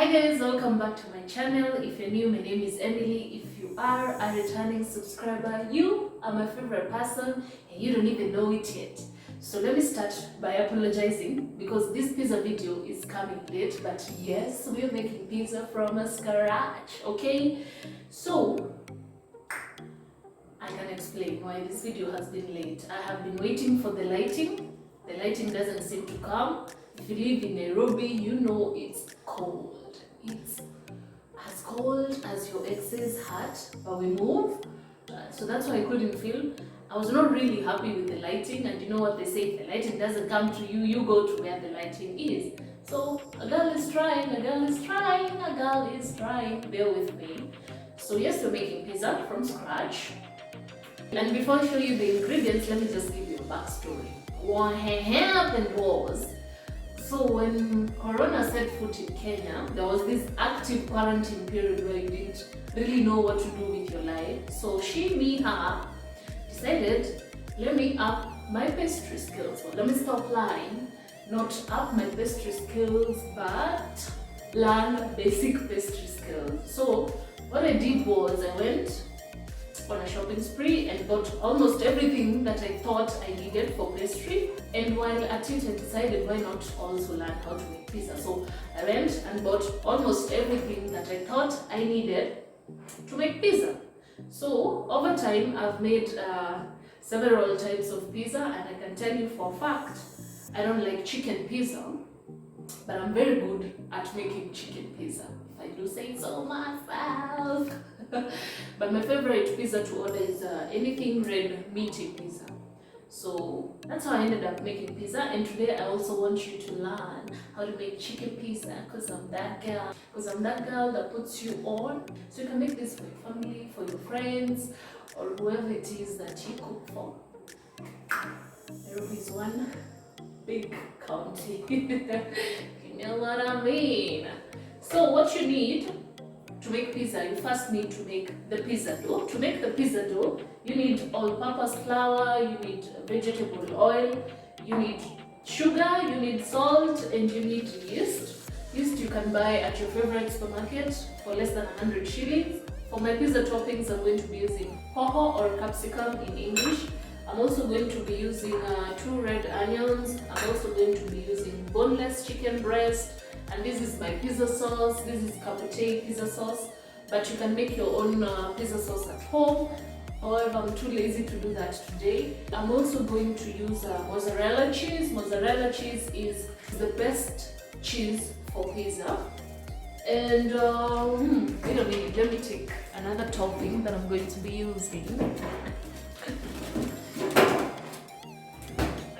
Hi guys, welcome back to my channel. If you're new, my name is Emily. If you are a returning subscriber, you are my favorite person and you don't even know it yet. So let me start by apologizing because this pizza video is coming late, but yes, we're making pizza from scratch, okay? So I can explain why this video has been late. I have been waiting for the lighting. The lighting doesn't seem to come. If you live in Nairobi, you know it's cold. It's as cold as your ex's hat, but we moved. So that's why I couldn't film. I was not really happy with the lighting, and you know what they say, if the lighting doesn't come to you, you go to where the lighting is. So a girl is trying, a girl is trying, a girl is trying, bear with me. So yes, we're making pizza from scratch. And before I show you the ingredients, let me just give you a backstory. What happened was, so when Corona set foot in Kenya, there was this active quarantine period where you didn't really know what to do with your life. So her decided, let me up my pastry skills. Well, let me stop lying, not up my pastry skills, but learn basic pastry skills. So what I did was I went on a shopping spree and bought almost everything that I thought I needed for pastry. And while at it, I decided why not also learn how to make pizza. So I went and bought almost everything that I thought I needed to make pizza. So over time, I've made several types of pizza, and I can tell you for a fact, I don't like chicken pizza, but I'm very good at making chicken pizza, if I do say so myself. But my favorite pizza to order is anything red meaty pizza. So that's how I ended up making pizza, and today I also want you to learn how to make chicken pizza because I'm that girl. Because I'm that girl that puts you on. So you can make this for your family, for your friends, or whoever it is that you cook for. Nairobi is one big county. You know what I mean? So what you need to make pizza, you first need to make the pizza dough. To make the pizza dough, you need all-purpose flour, you need vegetable oil, you need sugar, you need salt, and you need yeast. Yeast you can buy at your favorite supermarket for less than 100 shillings. For my pizza toppings, I'm going to be using hoho or capsicum in English. I'm also going to be using 2 red onions. I'm also going to be using boneless chicken breast. And this is my pizza sauce. This is Capote pizza sauce, but you can make your own pizza sauce at home. However, I'm too lazy to do that today. I'm also going to use mozzarella cheese. Mozzarella cheese is the best cheese for pizza. And wait a minute, let me take another topping that I'm going to be using.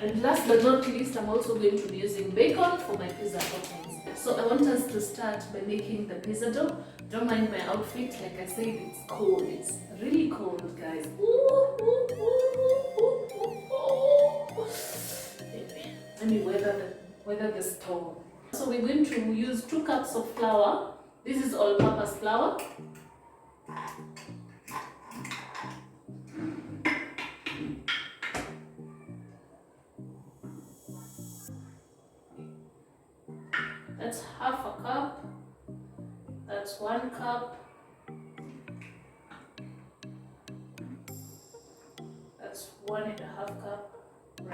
And last but not least, I'm also going to be using bacon for my pizza toppings. So I want us to start by making the pizza dough. Don't mind my outfit, like I said, it's cold. It's really cold, guys. Let me weather the storm. So we're going to use 2 cups of flour. This is all-purpose flour. That's half a cup. That's 1 cup. That's 1.5 cup. I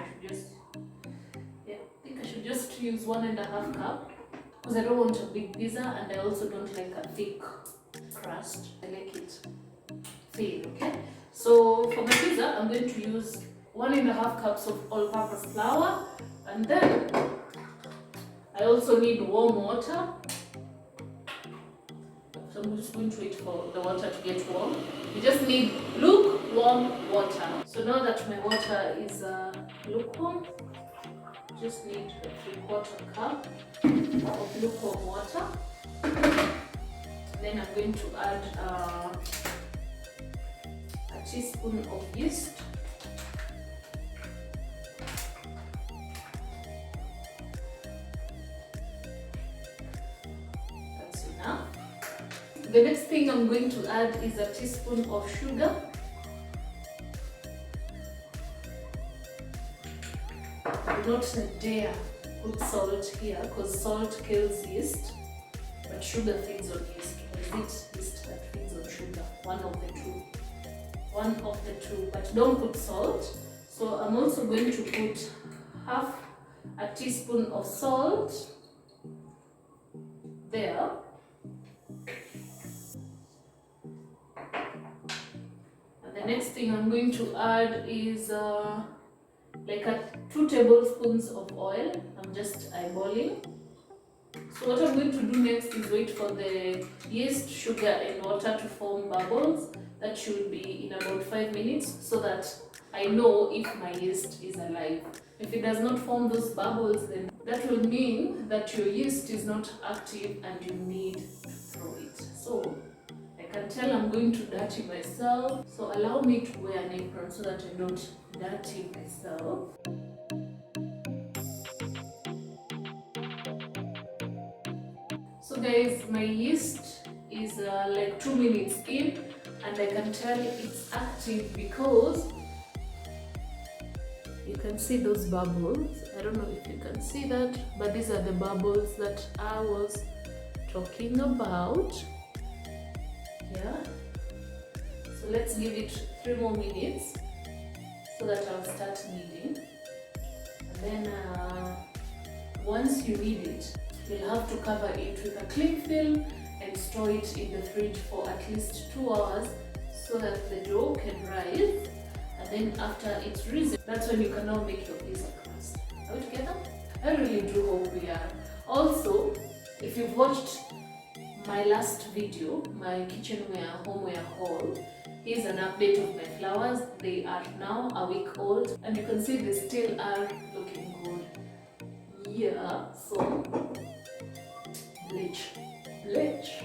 think I should just use 1.5 cup because I don't want a big pizza, and I also don't like a thick crust. I like it thin, okay? So for my pizza, I'm going to use 1.5 cups of all-purpose flour, and then I also need warm water. So I'm just going to wait for the water to get warm. You just need lukewarm water. So now that my water is lukewarm, just need a 3/4 cup of lukewarm water. Then I'm going to add a teaspoon of yeast. That's enough. The next thing I'm going to add is a teaspoon of sugar. Do not dare put salt here because salt kills yeast. but sugar feeds on yeast. Or is it yeast that feeds on sugar? One of the two. One of the two, but don't put salt. So I'm also going to put half a teaspoon of salt there. And the next thing I'm going to add is like 2 tablespoons of oil. I'm just eyeballing. So what I'm going to do next is wait for the yeast, sugar and water to form bubbles. That should be in about 5 minutes, so that I know if my yeast is alive. If it does not form those bubbles, then that will mean that your yeast is not active and you need to throw it. So I can tell I'm going to dirty myself. So allow me to wear an apron so that I don't dirty myself. So guys, my yeast is like 2 minutes in, and I can tell it's active because you can see those bubbles. I don't know if you can see that, but these are the bubbles that I was talking about. Yeah. So let's give it 3 more minutes so that I'll start kneading. And then once you knead it, you'll have to cover it with a cling film and store it in the fridge for at least 2 hours so that the dough can rise. And then after it's risen, that's when you can now make your pizza crust. Are we together? I really do hope we are. Also, if you've watched my last video, my kitchenware homeware haul, here's an update of my flowers. They are now a week old, and you can see they still are looking good. Yeah, so bleach.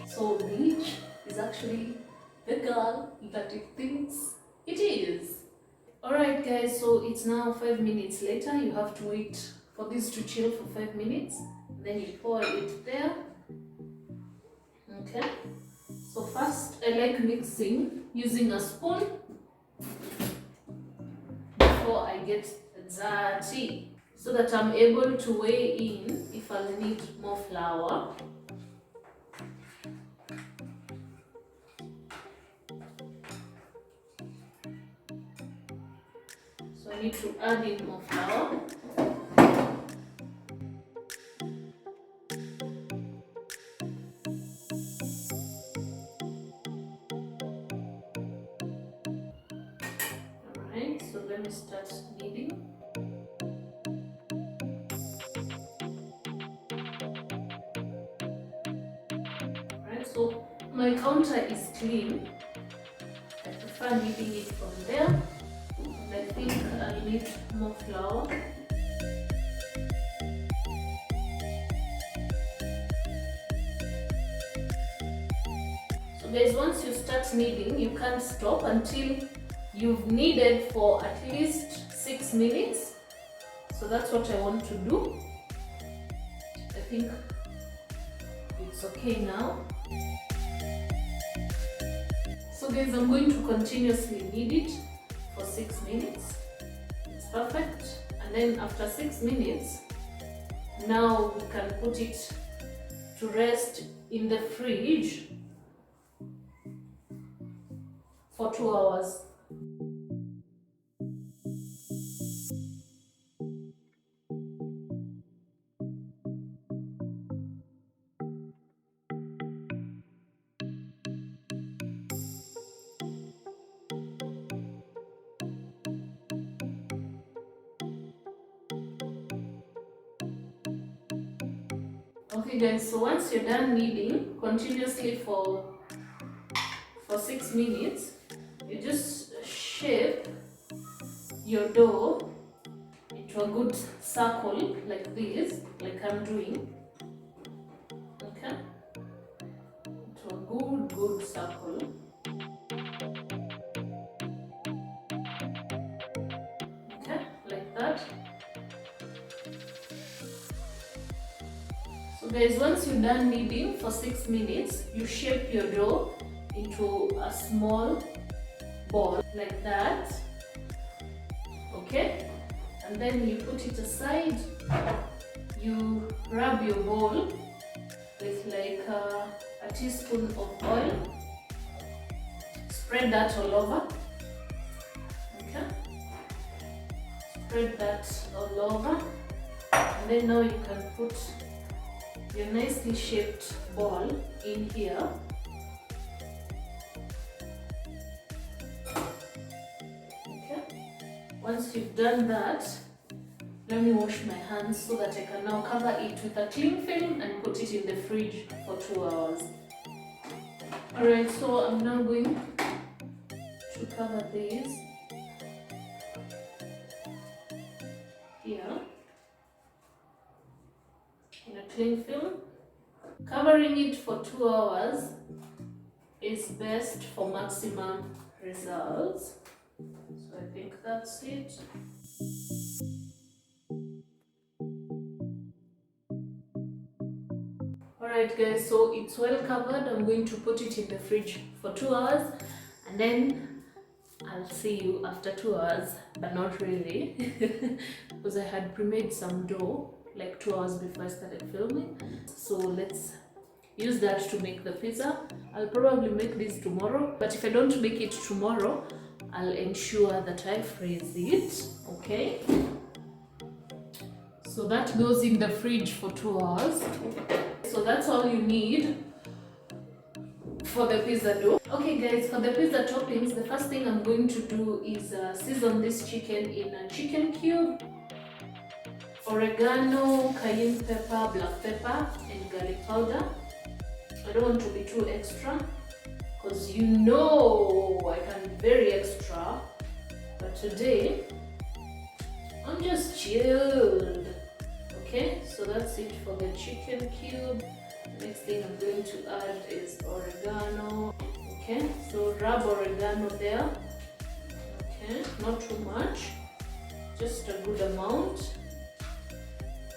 So bleach is actually the girl that it thinks it is. Alright guys, so it's now 5 minutes later. You have to wait for this to chill for 5 minutes. Then you pour it there. Okay. So first I like mixing using a spoon before I get dirty, so that I'm able to weigh in if I'll need more flour. So I need to add in more flour. Alright, so let me start kneading. Alright, so my counter is clean. I prefer kneading it from there. And I think I'll need more flour. So guys, once you start kneading, you can't stop until you've kneaded for at least 6 minutes. So that's what I want to do. I think it's okay now. So guys, I'm going to continuously knead it for 6 minutes. It's perfect. And then after 6 minutes, now we can put it to rest in the fridge for 2 hours. Okay guys, so once you're done kneading continuously for 6 minutes, you just shape your dough into a good circle like this, like I'm doing. Okay? Into a good circle. Okay, like that. So guys, once you're done kneading for 6 minutes, you shape your dough into a small ball like that. Okay, and then you put it aside. You rub your bowl with like a teaspoon of oil. Spread that all over. Okay. Spread that all over. And then now you can put your nicely shaped ball in here. Okay. Once you've done that, let me wash my hands so that I can now cover it with a cling film and put it in the fridge for 2 hours. Alright, so I'm now going to cover these here in a cling film. Covering it for 2 hours is best for maximum results. So I think that's it. Alright guys, so it's well covered. I'm going to put it in the fridge for 2 hours and then I'll see you after 2 hours, but not really because I had pre-made some dough like 2 hours before I started filming. So let's use that to make the pizza. I'll probably make this tomorrow, but if I don't make it tomorrow, I'll ensure that I freeze it, okay? So that goes in the fridge for 2 hours. So that's all you need for the pizza dough. Okay guys, for the pizza toppings, the first thing I'm going to do is season this chicken in a chicken cube, oregano, cayenne pepper, black pepper, and garlic powder. I don't want to be too extra because you know I can be very extra, but today I'm just chilled. Okay, so that's it for the chicken cube. Next thing I'm going to add is oregano. Okay, so rub oregano there. Okay, not too much, just a good amount.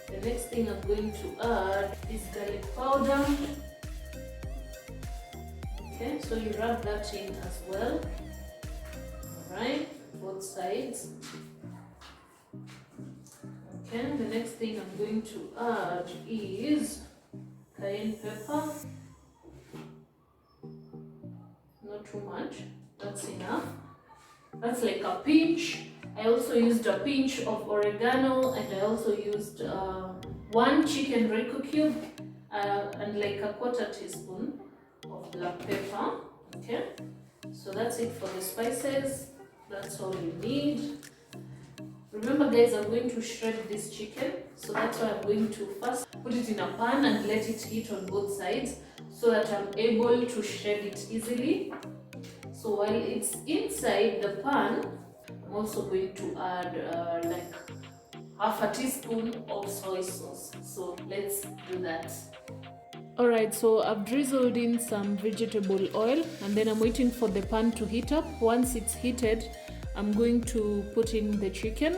The next thing I'm going to add is garlic powder. Okay, so you rub that in as well. Alright, both sides. Okay, the next thing I'm going to add is cayenne pepper. Not too much, that's enough. That's like a pinch. I also used a pinch of oregano and I also used 1 chicken Reiko cube and like a 1/4 teaspoon of black pepper. Okay, so that's it for the spices. That's all you need. Remember guys, I'm going to shred this chicken, so that's why I'm going to first put it in a pan and let it heat on both sides so that I'm able to shred it easily. So while it's inside the pan, I'm also going to add like 1/2 teaspoon of soy sauce. So let's do that. Alright, so I've drizzled in some vegetable oil and then I'm waiting for the pan to heat up. Once it's heated, I'm going to put in the chicken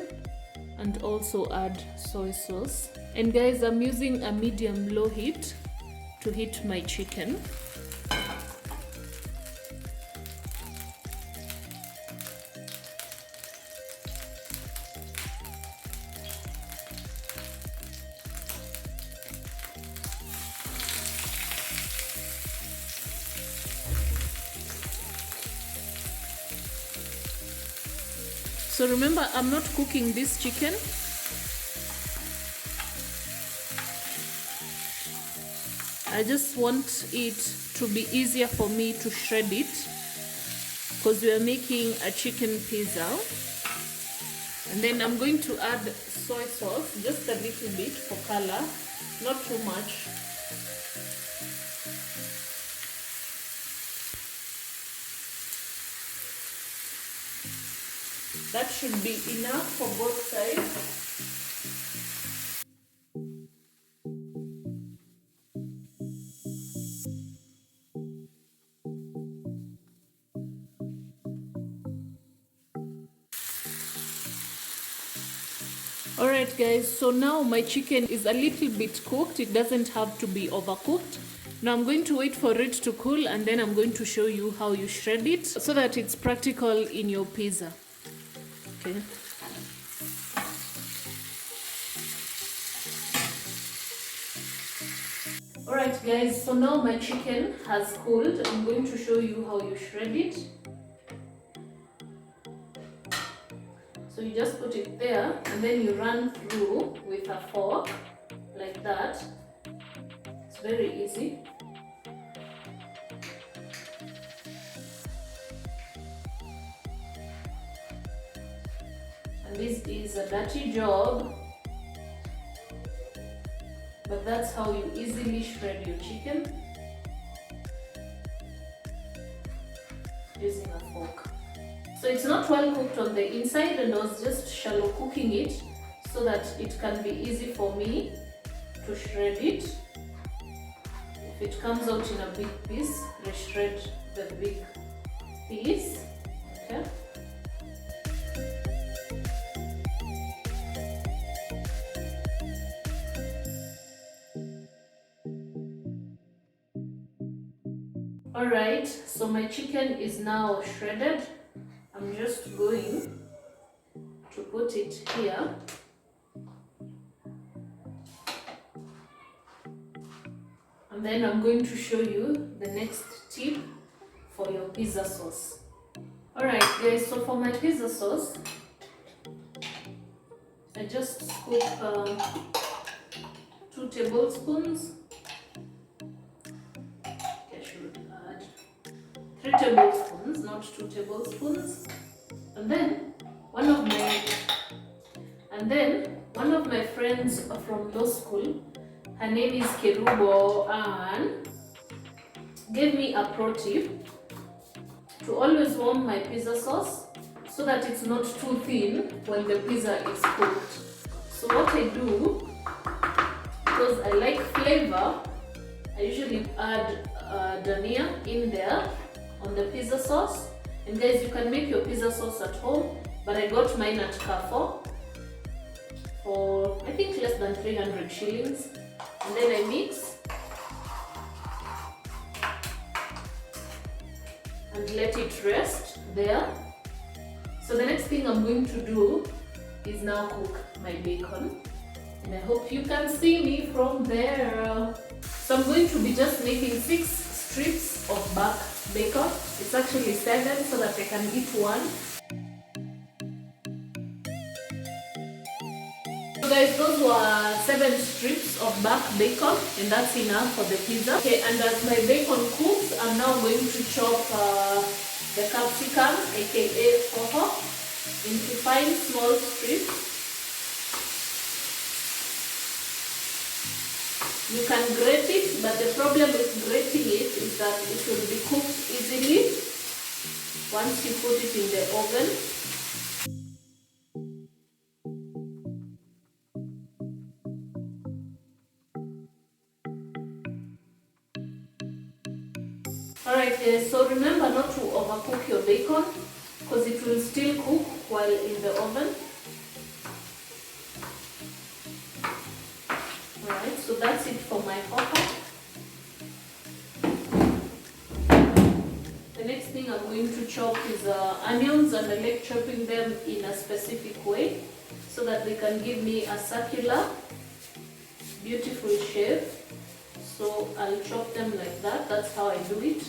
and also add soy sauce. And guys, I'm using a medium-low heat to heat my chicken. So remember, I'm not cooking this chicken. I just want it to be easier for me to shred it because we are making a chicken pizza. And then I'm going to add soy sauce, just a little bit for color, not too much. That should be enough for both sides. Alright guys, so now my chicken is a little bit cooked. It doesn't have to be overcooked. Now I'm going to wait for it to cool and then I'm going to show you how you shred it so that it's practical in your pizza. Okay. Alright guys, so now my chicken has cooled. I'm going to show you how you shred it. So you just put it there and then you run through with a fork like that. It's very easy. And this is a dirty job, but that's how you easily shred your chicken, using a fork. So it's not well cooked on the inside, and I was just shallow cooking it so that it can be easy for me to shred it. If it comes out in a big piece, re-shred the big piece. Okay. Alright, so my chicken is now shredded. I'm just going to put it here. And then I'm going to show you the next tip for your pizza sauce. Alright guys, so for my pizza sauce, I just scoop 2 tablespoons. I should add 3 tablespoons, not 2 tablespoons. And then one of my friends from law school, her name is Kerubo, and gave me a pro tip to always warm my pizza sauce so that it's not too thin when the pizza is cooked. So what I do, because I like flavor, I usually add dhania in there on the pizza sauce. And guys, you can make your pizza sauce at home, but I got mine at Carrefour for I think less than 300 shillings. And then I mix and let it rest there. So the next thing I'm going to do is now cook my bacon, and I hope you can see me from there. So I'm going to be just making 6 strips of back bacon. It's actually 7 so that I can eat one. So guys, those were 7 strips of back bacon, and that's enough for the pizza. Okay, and as my bacon cooks, I'm now going to chop the capsicum, aka coho, into fine small strips. You can grate it, but the problem with grating it is that it will be cooked easily once you put it in the oven. Alright guys, so remember not to overcook your bacon because it will still cook while in the oven. Alright, so that's it for my hopper. The next thing I'm going to chop is onions, and I like chopping them in a specific way so that they can give me a circular, beautiful shape. So I'll chop them like that. That's how I do it.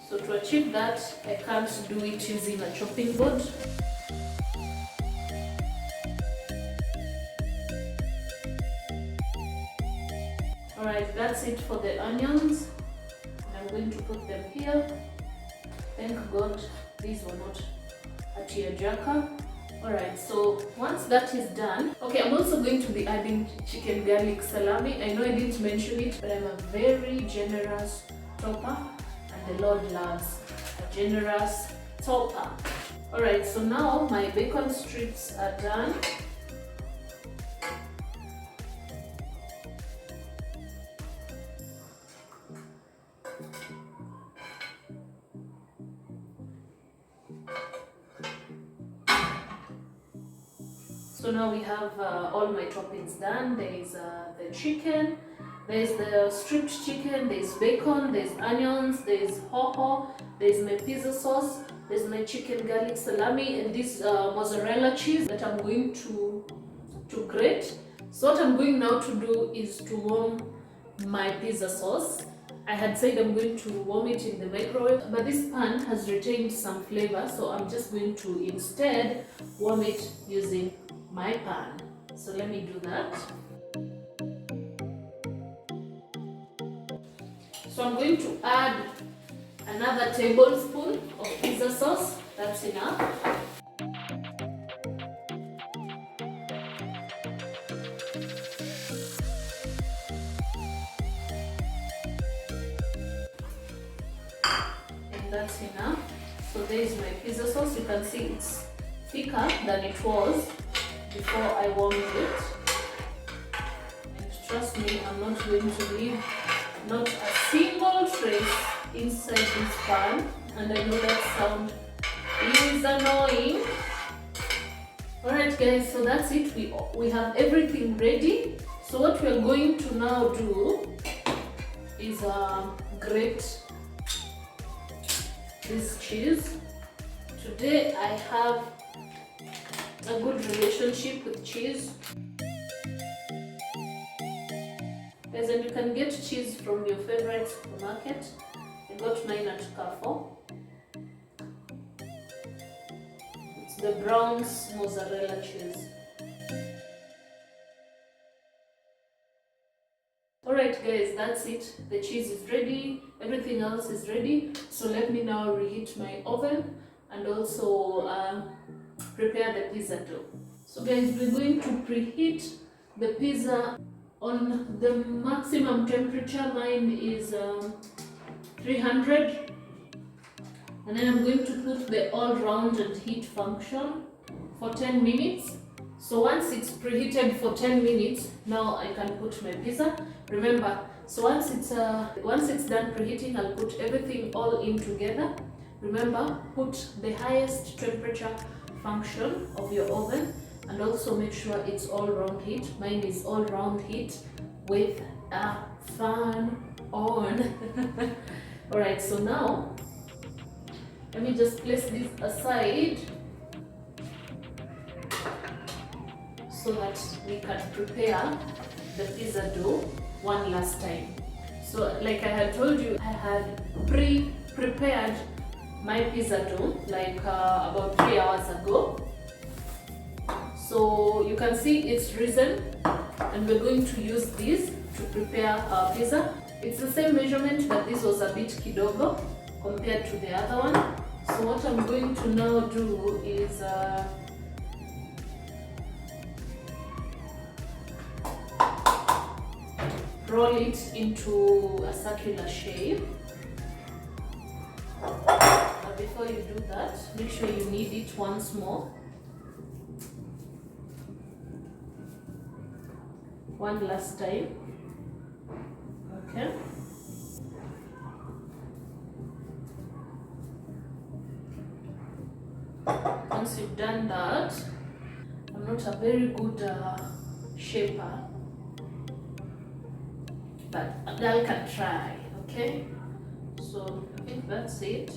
So to achieve that, I can't do it using a chopping board. Alright, that's it for the onions. I'm going to put them here. Thank God these were not a tearjerker. Alright, so once that is done, okay, I'm also going to be adding chicken garlic salami. I know I didn't mention it, but I'm a very generous topper, and the Lord loves a generous topper. Alright, so now my bacon strips are done. So now we have all my toppings done. There is the chicken, there is the stripped chicken, there is bacon, there is onions, there is hoho, there is my pizza sauce, there is my chicken garlic salami, and this mozzarella cheese that I'm going to to grate. So what I'm going now to do is to warm my pizza sauce. I had said I'm going to warm it in the microwave, but this pan has retained some flavor, so I'm just going to instead warm it using my pan. So let me do that. So I'm going to add another tablespoon of pizza sauce. That's enough. And that's enough. So there is my pizza sauce. You can see it's thicker than it was before I warmed it. And trust me, I'm not going to leave not a single trace inside this pan. And I know that sound is annoying. Alright guys, so that's it. We have everything ready. So what we are going to now do is grate this cheese. Today I have a good relationship with cheese. Guys, and you can get cheese from your favorite supermarket. I got mine at Carrefour. It's the Brown's mozzarella cheese. Alright guys, that's it. The cheese is ready, everything else is ready. So let me now reheat my oven and also prepare the pizza dough. So guys, we're going to preheat the pizza on the maximum temperature. Mine is 300. And then I'm going to put the all-rounded heat function for 10 minutes. So once it's preheated for 10 minutes, now I can put my pizza. Remember, so once it's done preheating, I'll put everything all in together. Remember, put the highest temperature function of your oven and also make sure it's all round heat. Mine is all round heat with a fan on. Alright, so now let me just place this aside so that we can prepare the pizza dough one last time. So like I had told you, I had pre-prepared my pizza dough like about 3 hours ago. So you can see it's risen and we're going to use this to prepare our pizza. It's the same measurement, but this was a bit kidogo compared to the other one. So what I'm going to now do is roll it into a circular shape. But before you do that, make sure you knead it once more. One last time. Okay. Once you've done that, I'm not a very good shaper, but a girl can try, okay? So I think that's it.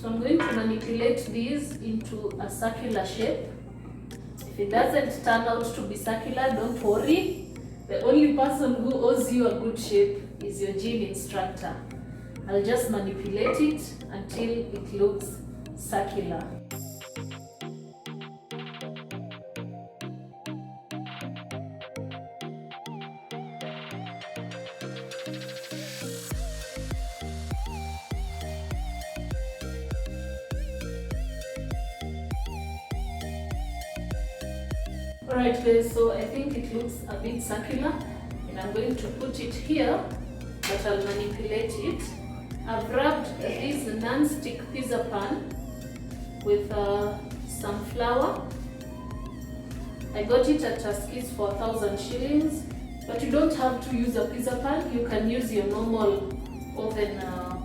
So I'm going to manipulate these into a circular shape. If it doesn't turn out to be circular, don't worry. The only person who owes you a good shape is your gym instructor. I'll just manipulate it until it looks circular. Alright guys, so I think it looks a bit circular and I'm going to put it here, but I'll manipulate it. I've wrapped this non-stick pizza pan with some flour. I got it at Tuskys for 1,000 shillings, but you don't have to use a pizza pan. You can use your normal oven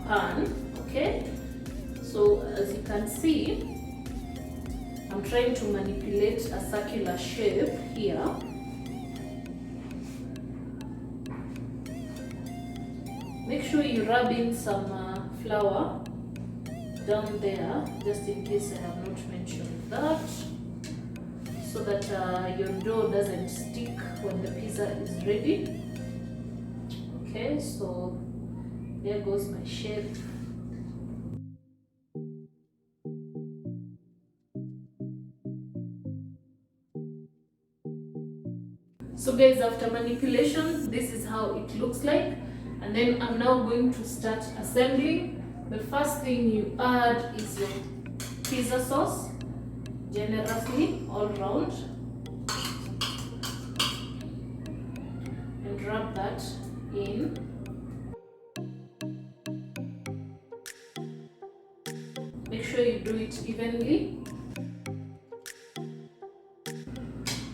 pan, okay? So as you can see, I'm trying to manipulate a circular shape here. Make sure you rub in some flour down there, just in case I have not mentioned that, so that your dough doesn't stick when the pizza is ready. Okay, so there goes my shape. So guys, after manipulation, this is how it looks like. And then I'm now going to start assembling. The first thing you add is your pizza sauce, generously all around, and rub that in. Make sure you do it evenly.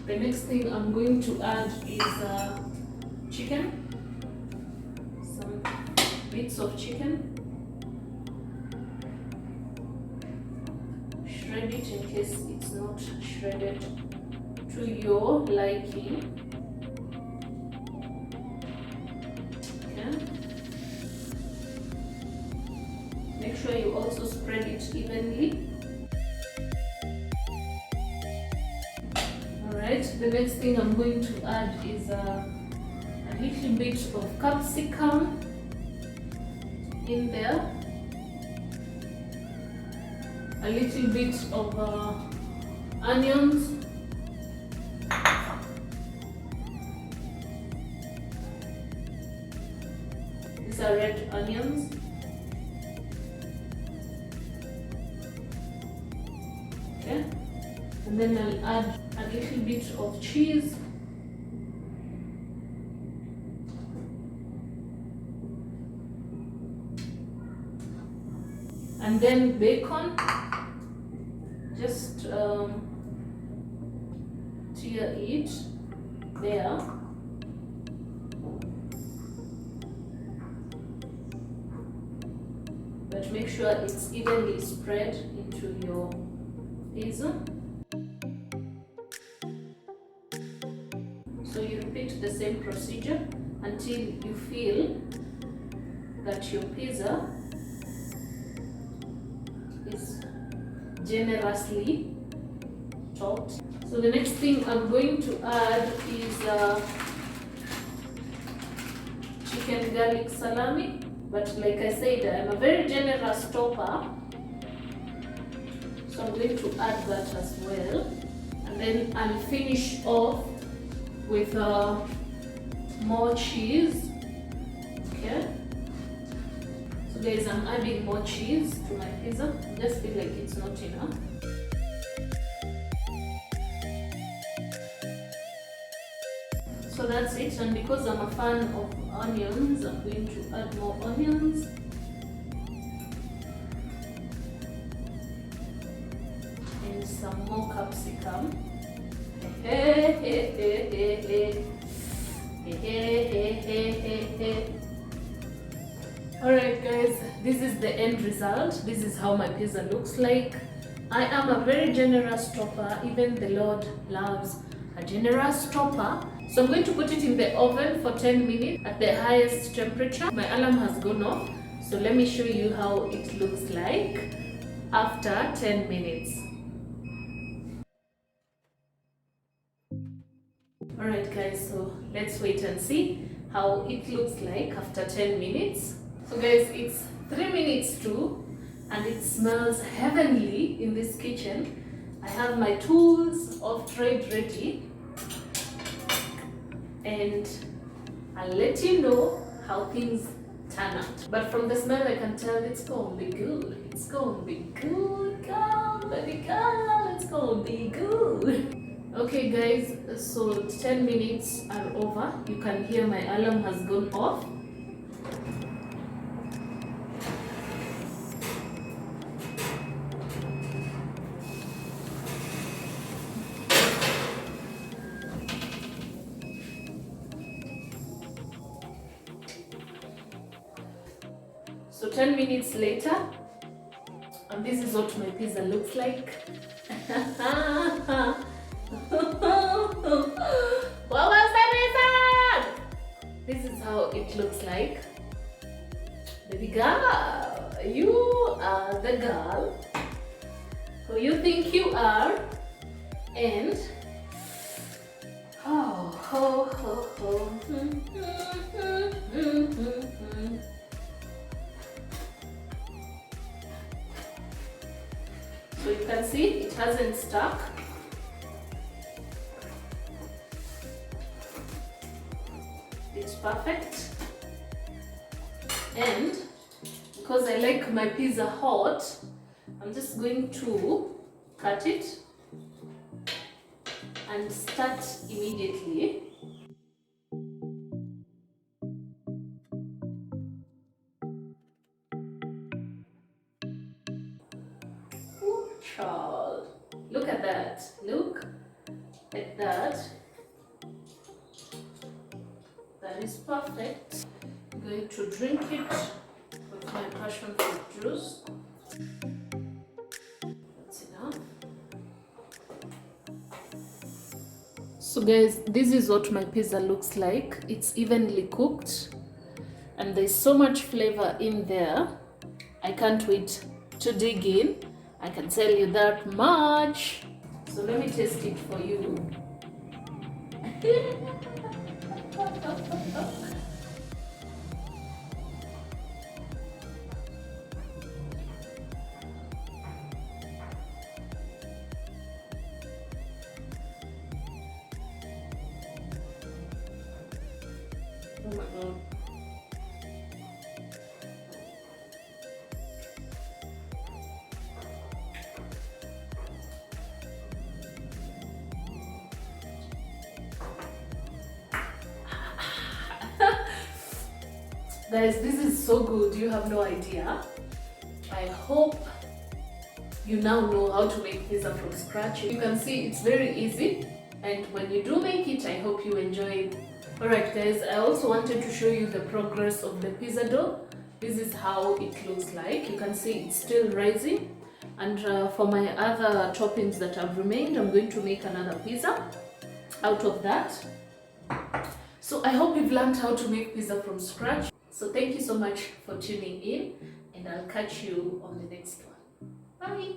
The next thing I'm going to add is chicken, some bits of chicken. Shred it in case it's not shredded to your liking. Okay. Make sure you also spread it evenly. Alright, the next thing I'm going to add is a little bit of capsicum in there, a little bit of onions, these are red onions, okay, and then I'll add a little bit of cheese, and then bacon. Just tear it there. But make sure it's evenly spread into your pizza. So you repeat the same procedure until you feel that your pizza is generously topped. So the next thing I'm going to add is chicken garlic salami. But like I said, I'm a very generous topper, so I'm going to add that as well. And then I'll finish off with more cheese. Okay. So guys, I'm adding more cheese to my pizza. I just feel like it's not enough. So that's it, and because I'm a fan of onions, I'm going to add more onions. And some more capsicum. Alright guys, this is the end result. This is how my pizza looks like. I am a very generous topper. Even the Lord loves a generous topper. So I'm going to put it in the oven for 10 minutes at the highest temperature. My alarm has gone off, so let me show you how it looks like after 10 minutes. Alright guys, so let's wait and see how it looks like after 10 minutes. So guys, it's 3 minutes to, and it smells heavenly in this kitchen. I have my tools of trade ready, and I'll let you know how things turn out. But from the smell I can tell it's gonna be good. It's gonna be good, girl, baby girl, it's gonna be good. Okay guys, so 10 minutes are over. You can hear my alarm has gone off. So 10 minutes later, and this is what my pizza looks like. What was that? This is how it looks like. Baby girl, You are the girl who you think you are, and so you can see it hasn't stuck. It's perfect. And because I like my pizza hot, I'm just going to cut it and start immediately. Ooh, child. Look at that. Look at that. That is perfect. I'm going to drink it with my passion fruit juice. That's enough. So guys, this is what my pizza looks like. It's evenly cooked and there's so much flavor in there. I can't wait to dig in. I can tell you that much. So let me taste it for you. Oh my god. Guys, this is so good, you have no idea. I hope you now know how to make pizza from scratch. You can see it's very easy, and when you do make it, I hope you enjoy it. Alright guys, I also wanted to show you the progress of the pizza dough. This is how it looks like. You can see it's still rising. And for my other toppings that have remained, I'm going to make another pizza out of that. So I hope you've learned how to make pizza from scratch. So thank you so much for tuning in, and I'll catch you on the next one. Bye!